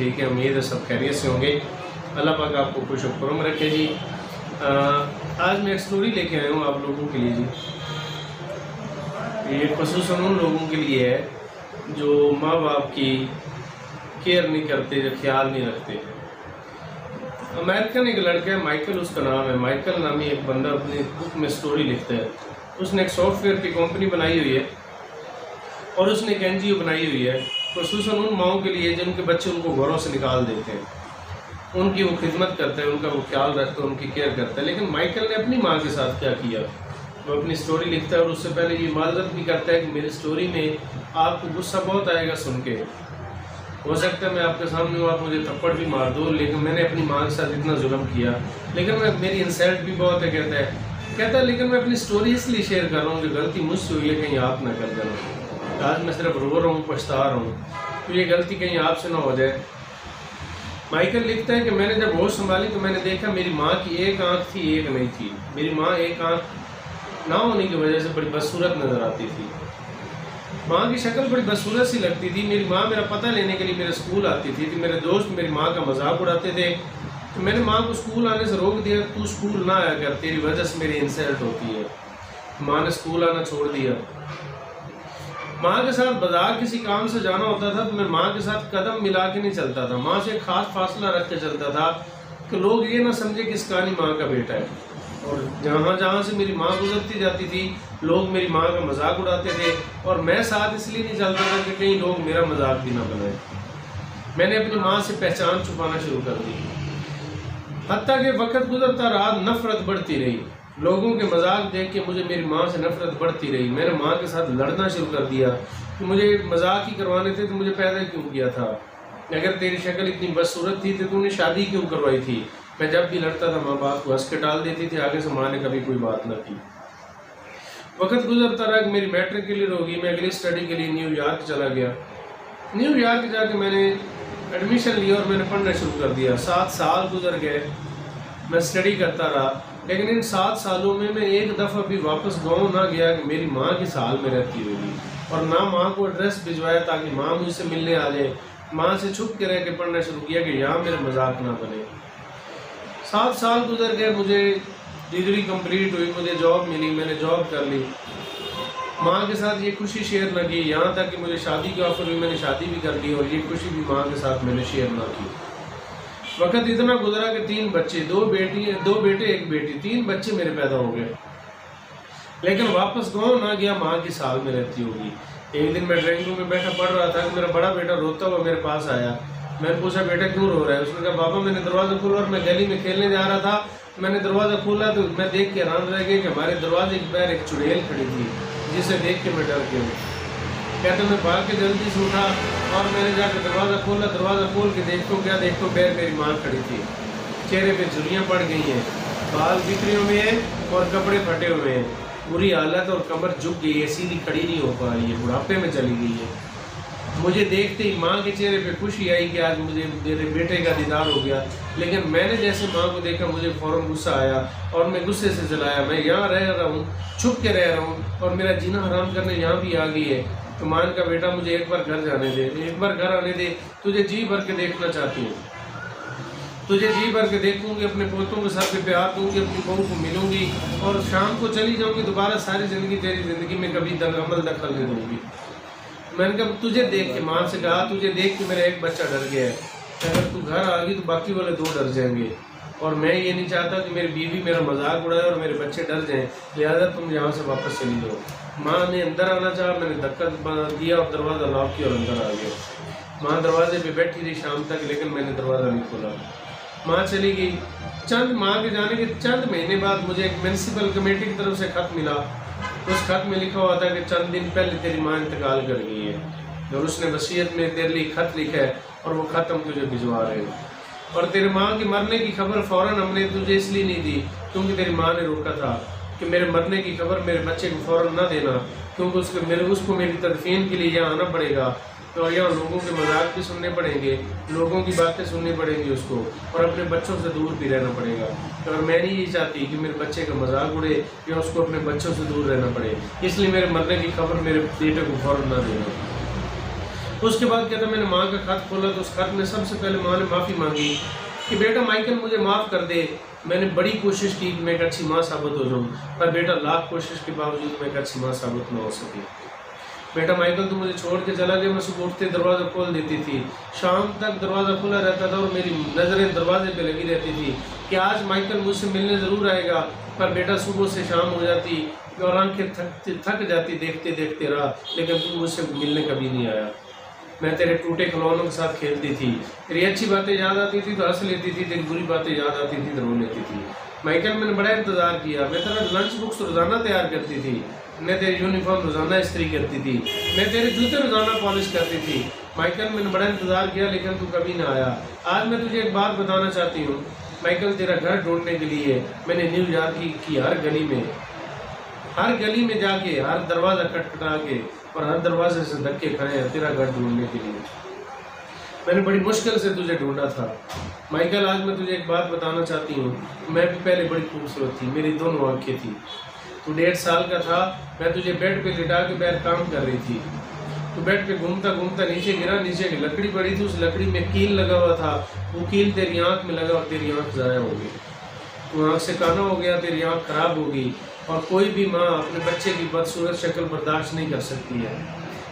ठीक है, उम्मीद है सब खैरियत से होंगे। अल्लाह पाक आपको खुश खुरम रखे जी। आज मैं एक स्टोरी लेके आया हूँ आप लोगों के लिए जी। ये ख़ुसूसन उन लोगों के लिए है जो माँ बाप की केयर नहीं करते, जो ख्याल नहीं रखते। अमेरिकन एक लड़का है, माइकल उसका नाम है। माइकल नामी एक बंदा अपनी बुक में स्टोरी लिखता है। उसने एक सॉफ्टवेयर की कंपनी बनाई हुई है और उसने एक NGO बनाई हुई है ख़ुसूसन उन माओं के लिए जिनके बच्चे उनको घरों से निकाल देते हैं। उनकी वो खिदमत करता है, उनका वो ख्याल रखता है, उनकी केयर करता है। लेकिन माइकल ने अपनी माँ के साथ क्या किया, वो अपनी स्टोरी लिखता है और उससे पहले ये माजरत भी करता है कि मेरी स्टोरी में आपको गुस्सा बहुत आएगा सुन के। हो सकता है मैं आपके सामने हूँ, आप मुझे थप्पड़ भी मार दो, लेकिन मैंने अपनी माँ के साथ इतना जुल्म किया। लेकिन मेरी इंसल्ट भी बहुत है, कहता है लेकिन मैं अपनी स्टोरी इसलिए शेयर कर रहा हूँ जो गलती मुझसे हुई है कहीं आप ना कर देना। आज मैं सिर्फ रो रहा हूँ, पछता रहा हूँ, तो ये गलती कहीं आपसे ना हो जाए। माइकल लिखता है कि मैंने जब होश संभाली तो मैंने देखा मेरी माँ की एक आंख थी, एक नहीं थी। मेरी माँ एक आंख ना होने की वजह से बड़ी बदसूरत नज़र आती थी। माँ की शक्ल बड़ी बदसूरत सी लगती थी। मेरी माँ मेरा पता लेने के लिए मेरे स्कूल आती थी। मेरे दोस्त मेरी माँ का मजाक उड़ाते थे, तो मैंने माँ को स्कूल आने से रोक दिया। तू स्कूल ना आया कर, तेरी वजह से मेरी इंसल्ट होती है। माँ ने स्कूल आना छोड़ दिया। माँ के साथ बाजार किसी काम से जाना होता था तो मैं माँ के साथ कदम मिला के नहीं चलता था। माँ से खास फासला रख के चलता था कि लोग ये ना समझे कि इसकानी माँ का बेटा है। और जहाँ जहाँ से मेरी माँ गुजरती जाती थी लोग मेरी माँ का मजाक उड़ाते थे और मैं साथ इसलिए नहीं चलता था कि कहीं लोग मेरा मजाक भी ना बनाए। मैंने अपनी माँ से पहचान छुपाना शुरू कर दी। हत्ता के वक्त गुजरता रहा, नफरत बढ़ती रही। लोगों के मजाक देख के मुझे मेरी माँ से नफरत बढ़ती रही। मैंने माँ के साथ लड़ना शुरू कर दिया कि मुझे मजाक ही करवाने थे तो मुझे पैदा क्यों किया था। अगर तेरी शक्ल इतनी बदसूरत थी तो तूने शादी क्यों करवाई थी। मैं जब भी लड़ता था माँ बाप को हंस के टाल देती थी, आगे से माँ ने कभी कोई बात न की। वक्त गुजरता रहा कि मेरी मैट्रिक क्लियर होगी। मैं अगली स्टडी के लिए न्यूयॉर्क चला गया। न्यूयॉर्क जाके मैंने एडमिशन लिया और मैंने पढ़ना शुरू कर दिया। 7 साल गुजर गए, मैं स्टडी करता रहा। लेकिन इन 7 सालों में मैं एक दफ़ा भी वापस गाँव ना गया कि मेरी माँ किस हाल में रहती होगी, और ना माँ को एड्रेस भिजवाया ताकि माँ मुझसे मिलने आ जाए। माँ से छुप के रह के पढ़ना शुरू किया कि यहाँ मेरे मजाक ना बने। 7 साल गुजर गए, मुझे डिग्री कंप्लीट हुई, मुझे जॉब मिली, मैंने जॉब कर ली। माँ के साथ ये खुशी शेयर न की, यहाँ तक कि मुझे शादी की ऑफर हुई, मैंने शादी भी कर ली और ये खुशी भी माँ के साथ मैंने शेयर ना की। वक्त इतना गुजरा कि 3 बच्चे, 2 बेटे 1 बेटी, 3 बच्चे मेरे पैदा हो गए। लेकिन वापस गाँव ना गया, माँ की साल में रहती होगी। एक दिन मैं ड्राइंग रूम में बैठा पढ़ रहा था कि मेरा बड़ा बेटा रोता हुआ मेरे पास आया। मैंने पूछा बेटा क्यों रो रहा है। उसने कहा बाबा मैंने दरवाज़ा खोला और मैं गली में खेलने जा रहा था। मैंने दरवाज़ा खोला तो मैं देख के हैरान रह गया कि हमारे दरवाजे के बाहर एक चुड़ैल खड़ी थी, जिसे देख के मैं डर गया। कहते मैं भाग के जल्दी से उठा और मैंने जाकर दरवाज़ा खोला। दरवाज़ा खोल के देखो क्या देखो, पैर मेरी माँ खड़ी थी। चेहरे पे झुर्रियाँ पड़ गई हैं, बाल बिखरे हुए हैं और कपड़े फटे हुए हैं। बुरी हालत और कमर झुक गई है, सीधी खड़ी नहीं हो पा रही है, बुढ़ापे में चली गई है। मुझे देखते ही माँ के चेहरे पे खुशी आई कि आज मुझे मेरे बेटे का दीदार हो गया। लेकिन मैंने जैसे माँ को देखा मुझे फ़ौरन गुस्सा आया और मैं गुस्से से चलाया। मैं यहाँ रह रहा हूँ, छुप के रह रहा हूँ और मेरा जीना हराम करने यहाँ भी आ गई है। तो मान का बेटा मुझे एक बार घर जाने दे, एक बार घर आने दे, तुझे जी भर के देखना चाहती हूँ, तुझे जी भर के देखूंगी, अपने पोतों के साथ भी प्यार दूंगी, अपनी बहू को मिलूंगी और शाम को चली जाऊंगी। दोबारा सारी ज़िंदगी तेरी ज़िंदगी में कभी अमल दखल नहीं दूंगी। मैंने कहा तुझे देख के, माँ से कहा तुझे देख के मेरा एक बच्चा डर गया है, अगर तू घर आ गई तो बाकी वाले 2 डर जाएंगे और मैं ये नहीं चाहता कि मेरी बीवी मेरा मजाक उड़ाए और मेरे बच्चे डर जाएं, लिहाजा तुम यहाँ से वापस चली जाओ। माँ ने अंदर आना चाहा, मैंने धक्का दिया और दरवाज़ा लॉक किया और अंदर आ गया। माँ दरवाजे पे बैठी रही शाम तक, लेकिन मैंने दरवाज़ा नहीं खोला। माँ चली गई। माँ के जाने के चंद महीने बाद मुझे एक म्यूनसिपल कमेटी की तरफ से खत मिला। उस खत में लिखा हुआ था कि चंद दिन पहले तेरी माँ इंतकाल कर गई है और उसने वसीयत में तेरे लिए खत लिखा है और वो खत हम तुझे भिजवा रहे हैं। और तेरी माँ की मरने की खबर फ़ौरन हमने तुझे इसलिए नहीं दी क्योंकि तेरी माँ ने रोका था कि मेरे मरने की खबर मेरे बच्चे को फ़ौरन ना देना, क्योंकि उसको मेरी तदफीन के लिए यहाँ आना पड़ेगा तो यहाँ लोगों के मजाक भी सुनने पड़ेंगे, लोगों की बातें सुननी पड़ेंगी उसको, और अपने बच्चों से दूर भी रहना पड़ेगा। और मैं नहीं ये चाहती कि मेरे बच्चे का मजाक उड़े या उसको अपने बच्चों से दूर रहना पड़े, इसलिए मेरे मरने की खबर मेरे बेटे को फ़ौरन ना देना। उसके बाद कहता मैंने माँ का खत खोला तो उस खत में सबसे पहले माँ ने माफ़ी मांगी कि बेटा माइकल मुझे माफ़ कर दे, मैंने बड़ी कोशिश की कि मैं एक अच्छी माँ साबित हो जाऊँ, पर बेटा लाख कोशिश के बावजूद मैं एक अच्छी माँ साबित ना हो सकी। बेटा माइकल तू मुझे छोड़ के चला गया, मैं सुबह उठते दरवाज़ा खोल देती थी, शाम तक दरवाज़ा खुला रहता था और मेरी नज़रें दरवाजे पे लगी रहती थी कि आज माइकल मुझसे मिलने ज़रूर आएगा, पर बेटा सुबह से शाम हो जाती और आंखें थक जाती देखते देखते रहा, लेकिन तू मुझसे मिलने कभी नहीं आया। मैं तेरे टूटे खिलौनों के साथ खेलती थी, तेरी अच्छी बातें याद आती थी तो हंस लेती थी, तेरी बुरी बातें याद आती थी तो रो लेती थी। माइकल मैंने बड़ा इंतज़ार किया, मैं तेरा लंच बुक्स रोज़ाना तैयार करती थी, मैं तेरी यूनिफॉर्म रोज़ाना इस्त्री करती थी, मैं तेरे जूते रोज़ाना पॉलिश करती थी। माइकल मैंने बड़ा इंतज़ार किया लेकिन तू कभी ना आया। आज मैं तुझे एक बात बताना चाहती हूँ माइकल, तेरा घर ढूंढने के लिए मैंने न्यूयॉर्क की हर गली में जाके हर दरवाज़ा खटखटा के और हर दरवाजे से धक्के खाए हैं तेरा घर ढूंढने के लिए। मैंने बड़ी मुश्किल से तुझे ढूंढा था माइकल। आज मैं तुझे एक बात बताना चाहती हूँ, मैं भी पहले बड़ी खूबसूरत थी, मेरी दोनों आंखें थी। तू 1.5 साल का था, मैं तुझे बेड पे लिटा के बैठ काम कर रही थी। तू बेड पे घूमता घूमता नीचे गिरा, नीचे की लकड़ी पड़ी थी, उस लकड़ी में कील लगा हुआ था, वो कील तेरी आँख में लगा और तेरी आँख ज़ाया हो गई। तू आँख से काना हो गया, तेरी आँख खराब हो गई। और कोई भी माँ अपने बच्चे की बदसूरत शक्ल बर्दाश्त नहीं कर सकती है।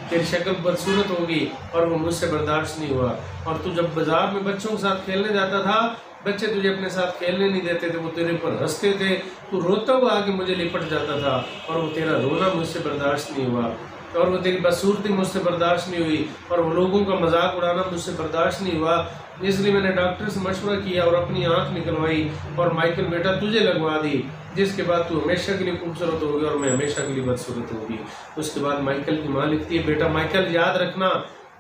तेरी शक्ल बदसूरत होगी और वो मुझसे बर्दाश्त नहीं हुआ। और तू जब बाजार में बच्चों के साथ खेलने जाता था, बच्चे तुझे अपने साथ खेलने नहीं देते थे, वो तेरे पर हंसते थे, तू रोता हुआ आके मुझे लिपट जाता था और वो तेरा रोना मुझसे बर्दाश्त नहीं हुआ और वो तेरी बदसूरती मुझसे बर्दाश्त नहीं हुई और वो लोगों का मजाक उड़ाना मुझसे बर्दाश्त नहीं हुआ। इसलिए मैंने डॉक्टर से मशवरा किया और अपनी आँख निकलवाई और माइकल बेटा तुझे लगवा दी, जिसके बाद तू हमेशा के लिए खूबसूरत होगी और मैं हमेशा के लिए बदसूरत होगी। उसके बाद माइकल की माँ लिखती है, बेटा माइकल याद रखना,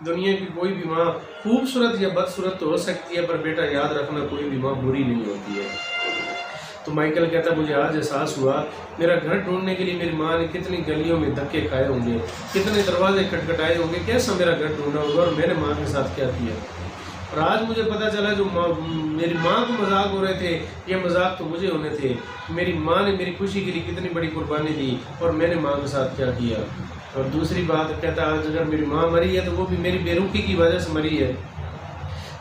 दुनिया की कोई भी माँ खूबसूरत या बदसूरत तो हो सकती है, पर बेटा याद रखना कोई भी माँ बुरी नहीं होती है। तो माइकल कहता मुझे आज एहसास हुआ मेरा घर ढूंढने के लिए मेरी माँ ने कितनी गलियों में धक्के खाए होंगे, कितने दरवाजे खटखटाए होंगे, कैसा मेरा घर ढूंढा होगा और मैंने माँ के साथ क्या किया। और आज मुझे पता चला जो मेरी माँ को मजाक हो रहे थे, ये मजाक तो मुझे होने थे। मेरी माँ ने मेरी खुशी के लिए कितनी बड़ी कुर्बानी दी और मैंने माँ के साथ क्या किया। और दूसरी बात कहता आज अगर मेरी माँ मरी है तो वो भी मेरी बेरुखी की वजह से मरी है,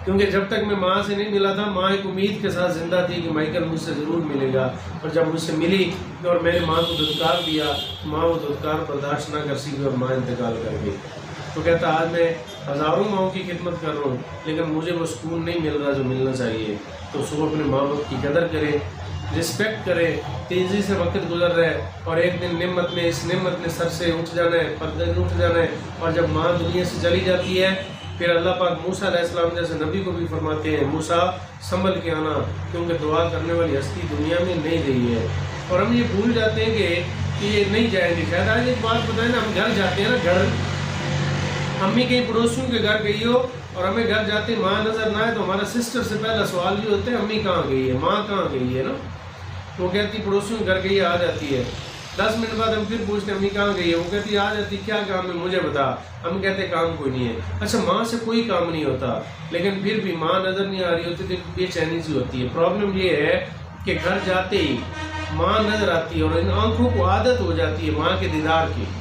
क्योंकि जब तक मैं माँ से नहीं मिला था, माँ एक उम्मीद के साथ जिंदा थी कि माइकल मुझसे ज़रूर मिलेगा। और जब मुझसे मिली और मैंने माँ को धुतकार दिया, माँ वो धुतकार बर्दाश्त ना कर सकी और माँ इंतकाल कर गई। तो कहता आज मैं हज़ारों माँओं की खिदमत कर रहा हूँ, लेकिन मुझे वो सुकून नहीं मिल रहा जो मिलना चाहिए। तो सुबह अपने माँ बाप की कदर करें, रिस्पेक्ट करें। तेज़ी से वक्त गुजर रहा है और एक दिन इस नेमत ने सर से उठ जाना है, पर्दे उठ जाना है। और जब माँ दुनिया से चली जाती है, फिर अल्लाह पाक मूसा अलैहिस्सलाम जैसे नबी को भी फरमाते हैं, मूसा संभल के आना, क्योंकि दुआ करने वाली हस्ती दुनिया में नहीं रही है। और हम ये भूल जाते हैं कि ये नहीं जाएंगे। शायद आज एक बात बताएं ना, हम घर जाते हैं ना, घर अम्मी कहीं पड़ोसियों के घर गई हो और हमें घर जाते माँ नज़र ना आए तो हमारा सिस्टर से पहला सवाल ये होता है अम्मी कहाँ गई है, माँ कहाँ गई है ना। वो कहती पड़ोसियों के घर गई आ जाती है, 10 मिनट बाद हम फिर पूछते अम्मी कहाँ गई है, वो कहती आ जाती क्या काम है मुझे बता। हम कहते काम कोई नहीं है। अच्छा माँ से कोई काम नहीं होता, लेकिन फिर भी माँ नज़र नहीं आ रही होती तो बेचैनी सी होती है। प्रॉब्लम ये है कि घर जाते ही माँ नज़र आती है और इन आँखों को आदत हो जाती है माँ के दीदार की,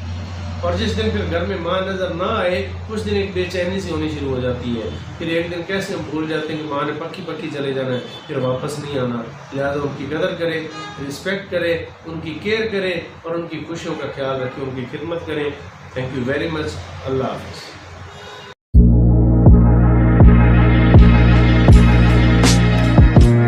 और जिस दिन फिर घर में माँ नज़र ना आए उस दिन एक बेचैनी सी होनी शुरू हो जाती है। फिर एक दिन कैसे हम भूल जाते हैं कि माँ ने पक्की चले जाना है, फिर वापस नहीं आना। लिहाजा उनकी कदर करें, रिस्पेक्ट करें, उनकी केयर करें और उनकी खुशियों का ख्याल रखें, उनकी खिदमत करें। Thank you very much. Allah हाफ़िज़।